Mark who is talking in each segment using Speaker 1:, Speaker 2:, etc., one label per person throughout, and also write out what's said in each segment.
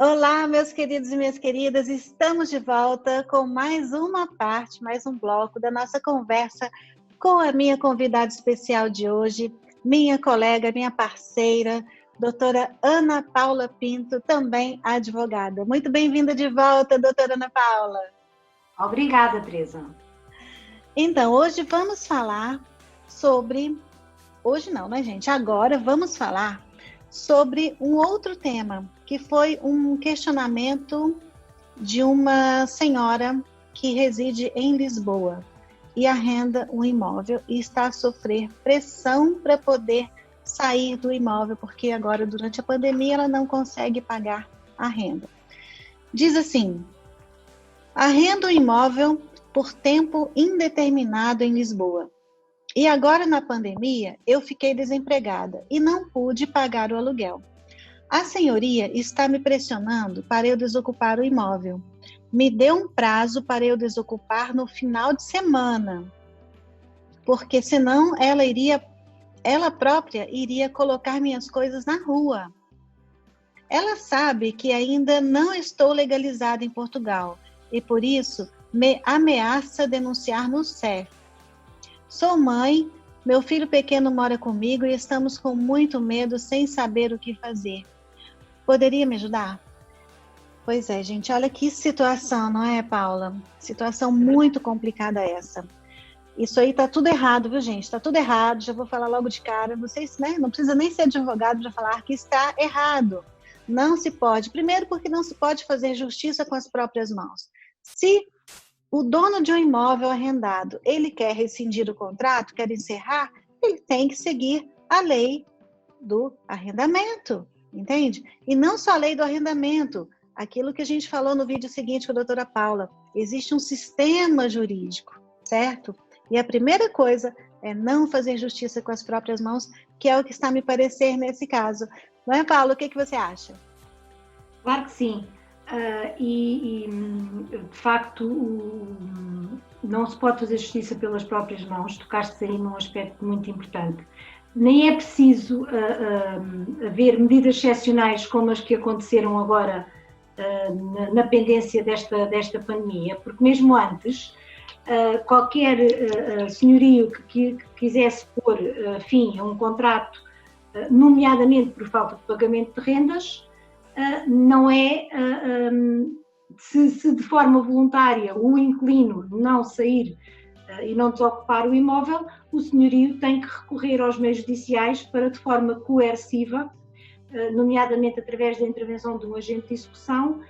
Speaker 1: Olá, meus queridos e minhas queridas, estamos de volta com mais uma parte, mais um bloco da nossa conversa com a minha convidada especial de hoje, minha colega, minha parceira, doutora Ana Paula Pinto, também advogada. Muito bem-vinda de volta, doutora Ana Paula.
Speaker 2: Obrigada, Teresa.
Speaker 1: Então, hoje vamos falar sobre... Hoje não, né, gente? Agora vamos falar sobre um outro tema, que foi um questionamento de uma senhora que reside em Lisboa e arrenda um imóvel e está a sofrer pressão para poder sair do imóvel, porque agora, durante a pandemia, ela não consegue pagar a renda. Diz assim: arrendo um imóvel por tempo indeterminado em Lisboa. E agora, na pandemia, eu fiquei desempregada e não pude pagar o aluguel. A senhoria está me pressionando para eu desocupar o imóvel. Me deu um prazo para eu desocupar no final de semana, porque senão ela própria iria colocar minhas coisas na rua. Ela sabe que ainda não estou legalizada em Portugal e por isso me ameaça denunciar no CEF. Sou mãe, meu filho pequeno mora comigo e estamos com muito medo, sem saber o que fazer. Poderia me ajudar? Pois é, gente, olha que situação, não é, Paula? Situação muito complicada essa. Isso aí tá tudo errado, viu, gente? Tá tudo errado, já vou falar logo de cara. Vocês, né, não precisa nem ser advogado para falar que está errado. Não se pode. Primeiro, porque não se pode fazer justiça com as próprias mãos. Se o dono de um imóvel arrendado, ele quer rescindir o contrato, quer encerrar, ele tem que seguir a lei do arrendamento, entende? E não só a lei do arrendamento, aquilo que a gente falou no vídeo seguinte com a doutora Paula, existe um sistema jurídico, certo? E a primeira coisa é não fazer justiça com as próprias mãos, que é o que está me parecer nesse caso. Não é, Paula? O que você acha?
Speaker 2: Claro que sim. De facto, não se pode fazer justiça pelas próprias mãos. Tocaste aí num aspecto muito importante. Nem é preciso haver medidas excepcionais como as que aconteceram agora na pendência desta pandemia, porque mesmo antes, qualquer senhorio que quisesse pôr fim a um contrato, nomeadamente por falta de pagamento de rendas, não é, se de forma voluntária o inquilino não sair e não desocupar o imóvel, o senhorio tem que recorrer aos meios judiciais para, de forma coerciva, nomeadamente através da intervenção de um agente de execução,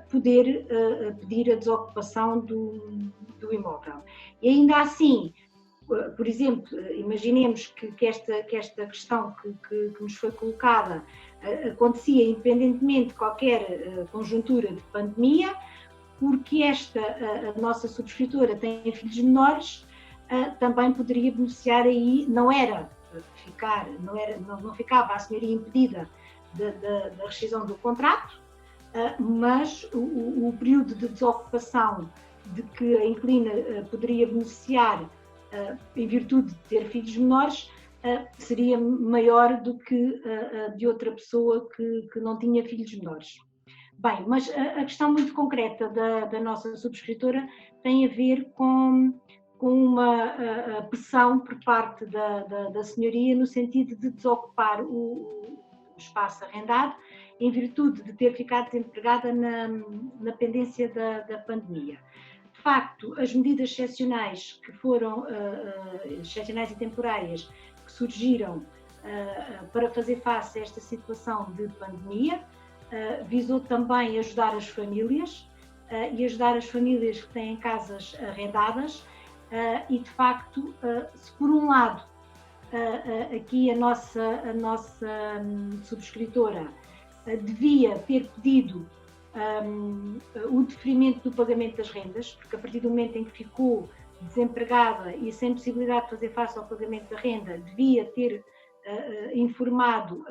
Speaker 2: poder pedir a desocupação do imóvel. E ainda assim, por exemplo, imaginemos que esta questão que nos foi colocada acontecia independentemente de qualquer conjuntura de pandemia, porque a nossa subscritora tem filhos menores, também poderia beneficiar aí, não ficava a senhoria impedida da rescisão do contrato, mas o período de desocupação de que a inquilina poderia beneficiar em virtude de ter filhos menores, seria maior do que de outra pessoa que não tinha filhos menores. Bem, mas a questão muito concreta da nossa subscritora tem a ver com uma pressão por parte da senhoria no sentido de desocupar o espaço arrendado em virtude de ter ficado desempregada na pendência da pandemia. De facto, as medidas excepcionais que foram excepcionais e temporárias que surgiram para fazer face a esta situação de pandemia visou também ajudar as famílias e ajudar as famílias que têm casas arrendadas e, de facto, se por um lado aqui a nossa subscritora devia ter pedido o deferimento do pagamento das rendas, porque a partir do momento em que ficou desempregada e sem possibilidade de fazer face ao pagamento da renda, devia ter informado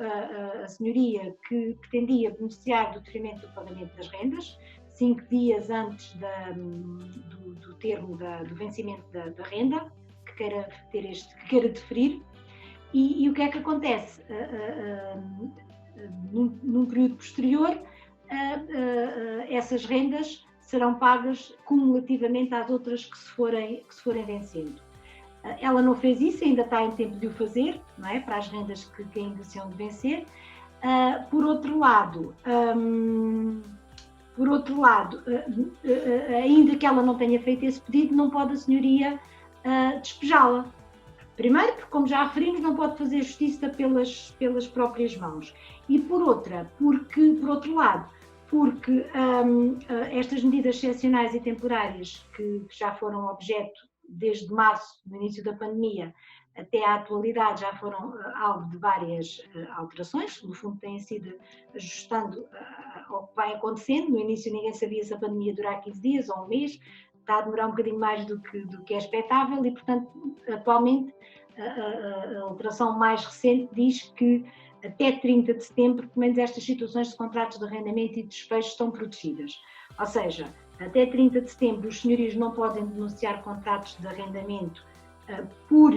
Speaker 2: a senhoria que pretendia beneficiar do deferimento do pagamento das rendas, 5 dias antes do termo do vencimento da renda, que queira deferir. E o que é que acontece? Num período posterior, essas rendas serão pagas cumulativamente às outras que se forem vencendo. Ela não fez isso, ainda está em tempo de o fazer, não é? Para as rendas que ainda se hão de vencer. Por outro lado, ainda que ela não tenha feito esse pedido, não pode a senhoria despejá-la. Primeiro, porque, como já referimos, não pode fazer justiça pelas próprias mãos. E por outro lado, porque estas medidas excepcionais e temporárias que já foram objeto desde março, no início da pandemia, até à atualidade, já foram alvo de várias alterações, no fundo têm sido ajustando ao que vai acontecendo. No início ninguém sabia se a pandemia ia durar 15 dias ou um mês, está a demorar um bocadinho mais do que é expectável e, portanto, atualmente a alteração mais recente diz que até 30 de setembro, pelo menos estas situações de contratos de arrendamento e de despejo estão protegidas. Ou seja, até 30 de setembro os senhorios não podem denunciar contratos de arrendamento por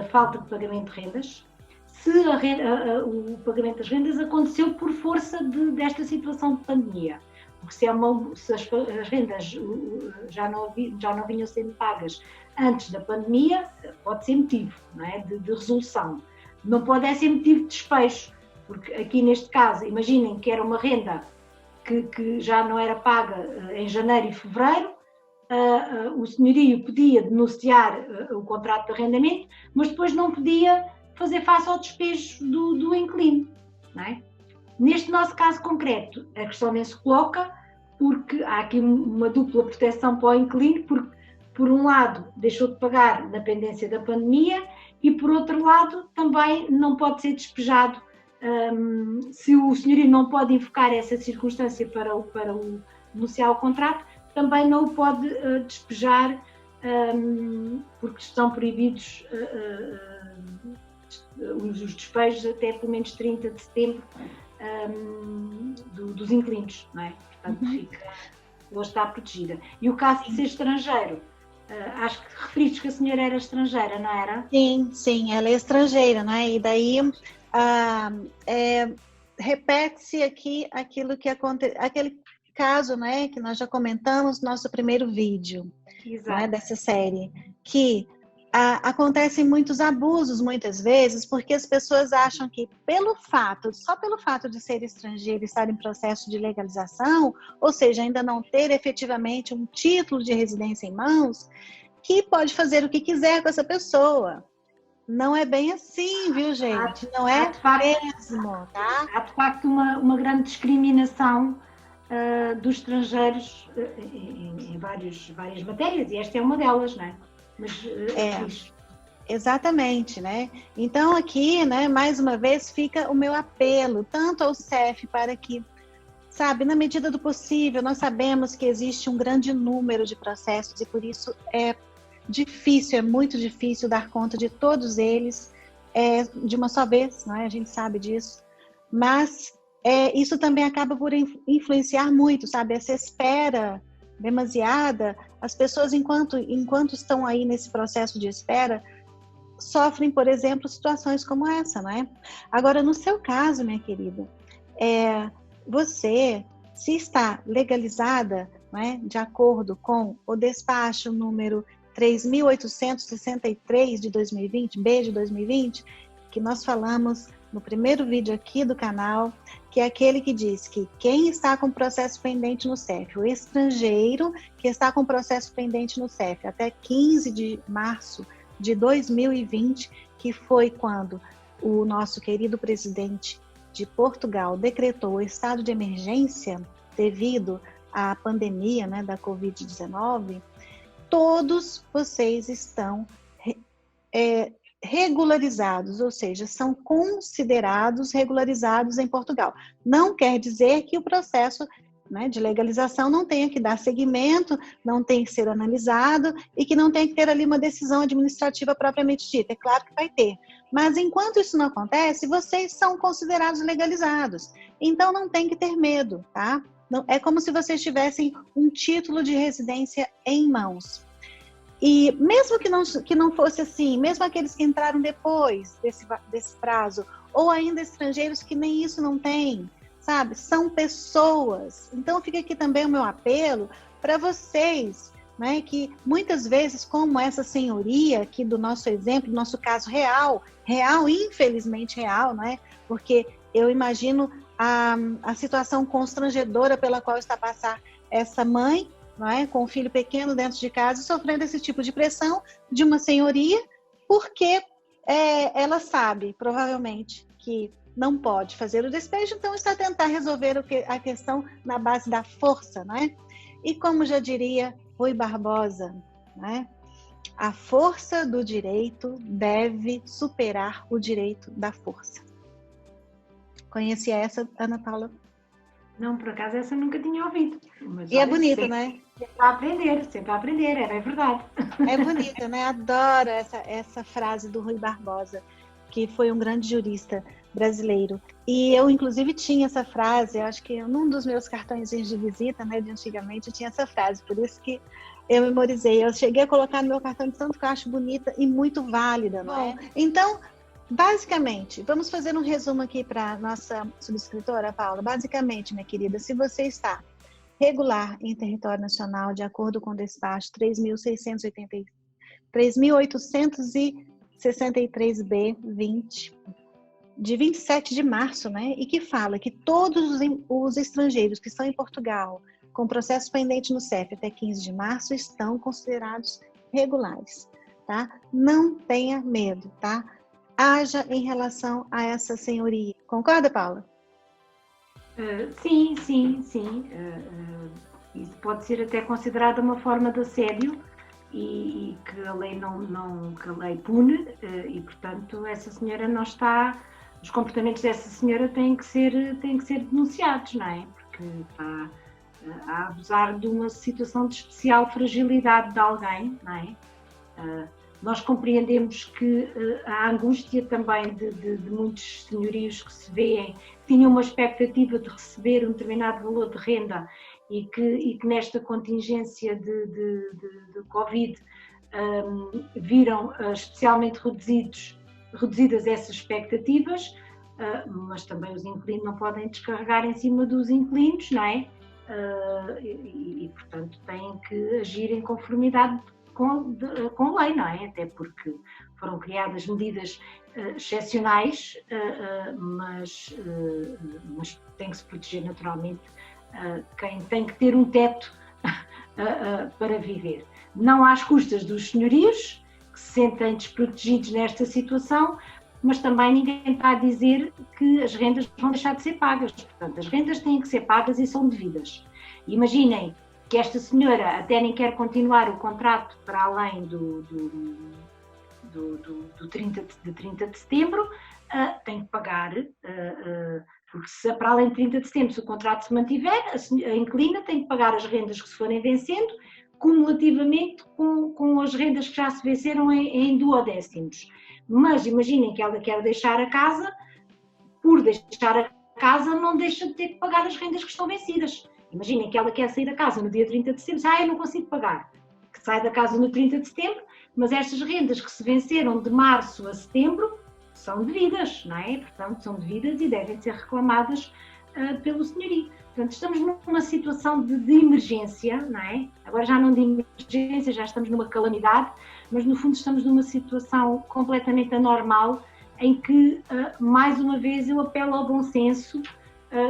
Speaker 2: falta de pagamento de rendas, se o pagamento das rendas aconteceu por força desta situação de pandemia. Porque se as rendas já não vinham sendo pagas antes da pandemia, pode ser motivo, não é? de resolução. Não pode ser motivo de despejo, porque aqui neste caso, imaginem que era uma renda que já não era paga em janeiro e fevereiro, o senhorio podia denunciar o contrato de arrendamento, mas depois não podia fazer face ao despejo do inquilino, não é? Neste nosso caso concreto, a questão nem se coloca, porque há aqui uma dupla proteção para o inquilino, porque, por um lado, deixou de pagar na pendência da pandemia e, por outro lado, também não pode ser despejado. Se o senhorio não pode invocar essa circunstância para denunciar o contrato, também não o pode despejar, porque estão proibidos os despejos até pelo menos 30 de setembro dos inquilinos, não é? Portanto, ela está protegida. E o caso de ser estrangeiro, acho que referiste que a senhora era estrangeira, não era?
Speaker 1: Sim, ela é estrangeira, não é? E daí repete-se aqui aquilo que aconteceu, aquele caso, né, que nós já comentamos no nosso primeiro vídeo, né, dessa série, que acontecem muitos abusos muitas vezes, porque as pessoas acham que só pelo fato de ser estrangeiro e estar em processo de legalização, ou seja, ainda não ter efetivamente um título de residência em mãos, que pode fazer o que quiser com essa pessoa. Não é bem assim, viu, gente? Não é mesmo, tá?
Speaker 2: Há de facto uma grande discriminação dos estrangeiros em várias matérias, e esta é uma delas, não é? Mas,
Speaker 1: exatamente, né? Então aqui, né, mais uma vez, fica o meu apelo, tanto ao CEF para que, sabe, na medida do possível, nós sabemos que existe um grande número de processos e por isso é muito difícil dar conta de todos eles de uma só vez, não é? A gente sabe disso, mas isso também acaba por influenciar muito, sabe? Essa espera demasiada, as pessoas, enquanto estão aí nesse processo de espera, sofrem, por exemplo, situações como essa, não é? Agora, no seu caso, minha querida, você, se está legalizada, não é? De acordo com o despacho número 3.863 de 2020, B de 2020, que nós falamos no primeiro vídeo aqui do canal, que é aquele que diz que quem está com processo pendente no CEF, o estrangeiro que está com processo pendente no CEF até 15 de março de 2020, que foi quando o nosso querido presidente de Portugal decretou o estado de emergência devido à pandemia, né, da Covid-19, todos vocês estão regularizados, ou seja, são considerados regularizados em Portugal. Não quer dizer que o processo, né, de legalização não tenha que dar seguimento, não tem que ser analisado e que não tem que ter ali uma decisão administrativa propriamente dita. É claro que vai ter. Mas enquanto isso não acontece, vocês são considerados legalizados. Então não tem que ter medo, tá? Não, é como se vocês tivessem um título de residência em mãos. E mesmo que não fosse assim, mesmo aqueles que entraram depois desse prazo, ou ainda estrangeiros que nem isso não têm, sabe? São pessoas. Então fica aqui também o meu apelo para vocês, né, que muitas vezes, como essa senhoria aqui do nosso exemplo, do nosso caso real, infelizmente real, né? Porque eu imagino a situação constrangedora pela qual está a passar essa mãe, não é? Com um filho pequeno dentro de casa, sofrendo esse tipo de pressão de uma senhoria, porque ela sabe, provavelmente, que não pode fazer o despejo, então está a tentar resolver a questão na base da força, né? E como já diria Rui Barbosa, né? A força do direito deve superar o direito da força. Conhecia essa, Ana Paula?
Speaker 2: Não, por acaso essa eu nunca tinha ouvido. Mas,
Speaker 1: e é bonita, né?
Speaker 2: Sempre a aprender, é verdade.
Speaker 1: É bonita, né? Adoro essa frase do Rui Barbosa, que foi um grande jurista brasileiro. E eu, inclusive, tinha essa frase, eu acho que num dos meus cartões de visita, né, de antigamente, eu tinha essa frase, por isso que eu memorizei. Eu cheguei a colocar no meu cartão de tanto que eu acho bonita e muito válida, não é? Então, basicamente, vamos fazer um resumo aqui para a nossa subscritora, Paula. Basicamente, minha querida, se você está regular em território nacional, de acordo com o despacho 3.863B20, de 27 de março, né? E que fala que todos os estrangeiros que estão em Portugal com processo pendente no CEF até 15 de março estão considerados regulares, tá? Não tenha medo, tá? Haja em relação a essa senhoria. Concorda, Paula?
Speaker 2: Sim. Isso pode ser até considerado uma forma de assédio e que a lei que a lei pune e, portanto, essa senhora não está... Os comportamentos dessa senhora têm que ser denunciados, não é? Porque está a abusar de uma situação de especial fragilidade de alguém, não é? Nós compreendemos que a angústia também de muitos senhorios que se veem, tinham uma expectativa de receber um determinado valor de renda e que nesta contingência de Covid viram especialmente reduzidas essas expectativas, mas também os inquilinos não podem descarregar em cima dos inquilinos, não é? Portanto, têm que agir em conformidade com a lei, não é? Até porque foram criadas medidas excepcionais, mas tem que se proteger naturalmente quem tem que ter um teto para viver. Não às custas dos senhorios, que se sentem desprotegidos nesta situação, mas também ninguém está a dizer que as rendas vão deixar de ser pagas. Portanto, as rendas têm que ser pagas e são devidas. Imaginem que esta senhora até nem quer continuar o contrato para além do 30 de setembro, tem que pagar, porque se para além de 30 de setembro, se o contrato se mantiver, a inquilina tem que pagar as rendas que se forem vencendo, cumulativamente com as rendas que já se venceram em duodécimos. Mas imaginem que ela quer deixar a casa, por deixar a casa não deixa de ter que pagar as rendas que estão vencidas. Imaginem que ela quer sair da casa no dia 30 de setembro, eu não consigo pagar, que sai da casa no 30 de setembro, mas estas rendas que se venceram de março a setembro são devidas, não é? Portanto, são devidas e devem ser reclamadas pelo senhorio. Portanto, estamos numa situação de emergência, não é? Agora já não de emergência, já estamos numa calamidade, mas no fundo estamos numa situação completamente anormal em que, mais uma vez, eu apelo ao bom senso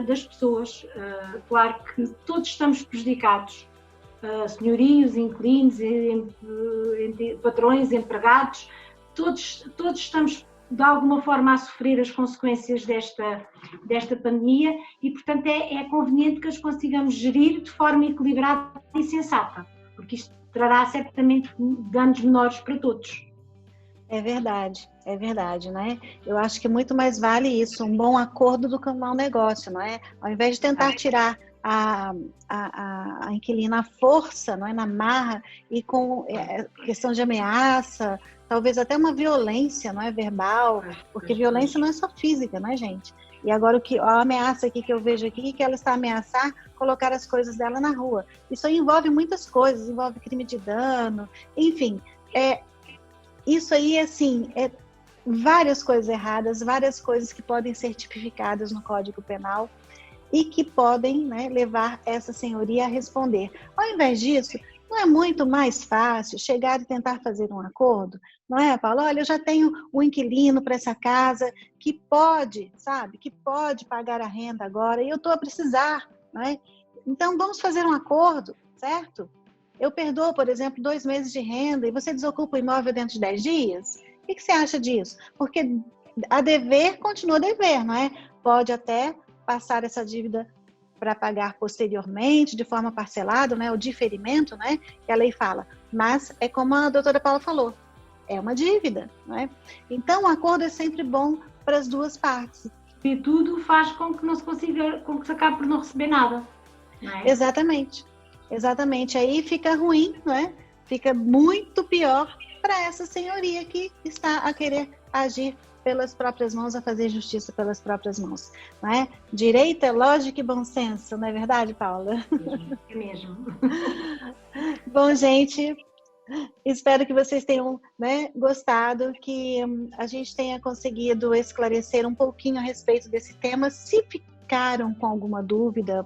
Speaker 2: das pessoas. Claro que todos estamos prejudicados, senhorios, inquilinos, patrões, empregados, todos estamos de alguma forma a sofrer as consequências desta pandemia e, portanto, é conveniente que as consigamos gerir de forma equilibrada e sensata, porque isto trará certamente danos menores para todos.
Speaker 1: É verdade, né? Eu acho que muito mais vale isso, um bom acordo do que um mau negócio, não é? Ao invés de tentar tirar a inquilina à força, não é? Na marra e com questão de ameaça, talvez até uma violência, não é? Verbal, porque violência não é só física, né, gente? E agora a ameaça aqui que eu vejo aqui, que ela está a ameaçar colocar as coisas dela na rua. Isso aí envolve muitas coisas, envolve crime de dano, enfim, isso aí, assim, várias coisas erradas, várias coisas que podem ser tipificadas no Código Penal. e que podem, né, levar essa senhoria a responder. Ao invés disso, não é muito mais fácil chegar e tentar fazer um acordo? Não é, Paulo? Olha, eu já tenho um inquilino para essa casa que pode, sabe, que pode pagar a renda agora e eu estou a precisar, não é? Então, vamos fazer um acordo, certo? Eu perdoo, por exemplo, 2 meses de renda e você desocupa o imóvel dentro de 10 dias? O que você acha disso? Porque a dever continua a dever, não é? Pode até passar essa dívida para pagar posteriormente, de forma parcelada, né? O diferimento, né? Que a lei fala. Mas é como a doutora Paula falou, é uma dívida, não é? Então, o acordo é sempre bom para as duas partes.
Speaker 2: E tudo faz com que não se consiga, com que se acabe por não receber nada, não é?
Speaker 1: Exatamente. Exatamente. Aí fica ruim, não é? Fica muito pior para essa senhoria que está a querer agir pelas próprias mãos, a fazer justiça pelas próprias mãos, não é? Direito é lógica e bom senso, não é verdade, Paula?
Speaker 2: É mesmo.
Speaker 1: Bom, gente, espero que vocês tenham, né, gostado, que a gente tenha conseguido esclarecer um pouquinho a respeito desse tema. Se ficaram com alguma dúvida,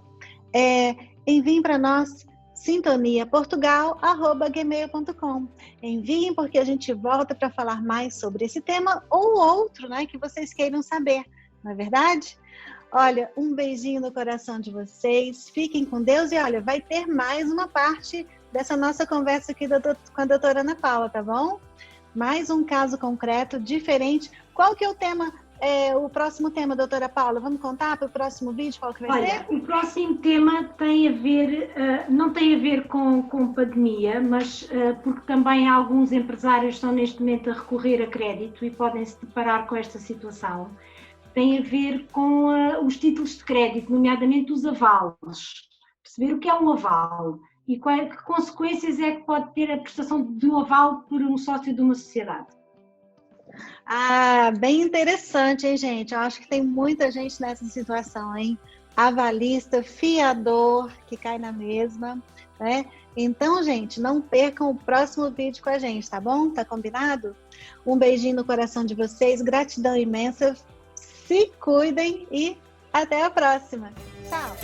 Speaker 1: enviem para nós sintoniaportugal@gmail.com. Enviem, porque a gente volta para falar mais sobre esse tema ou outro, né, que vocês queiram saber, não é verdade? Olha, um beijinho no coração de vocês, fiquem com Deus e olha, vai ter mais uma parte dessa nossa conversa aqui com a doutora Ana Paula, tá bom? Mais um caso concreto, diferente. Qual que é o tema? O próximo tema, doutora Paula, vamos contar para o próximo vídeo qual que vai ser?
Speaker 2: O próximo tema tem a ver, não tem a ver com pandemia, mas porque também alguns empresários estão neste momento a recorrer a crédito e podem se deparar com esta situação. Tem a ver com os títulos de crédito, nomeadamente os avales. Perceber o que é um aval e que consequências é que pode ter a prestação de um aval por um sócio de uma sociedade.
Speaker 1: Ah, bem interessante, hein, gente? Eu acho que tem muita gente nessa situação, hein? Avalista, fiador, que cai na mesma, né? Então, gente, não percam o próximo vídeo com a gente, tá bom? Tá combinado? Um beijinho no coração de vocês, gratidão imensa, se cuidem e até a próxima. Tchau!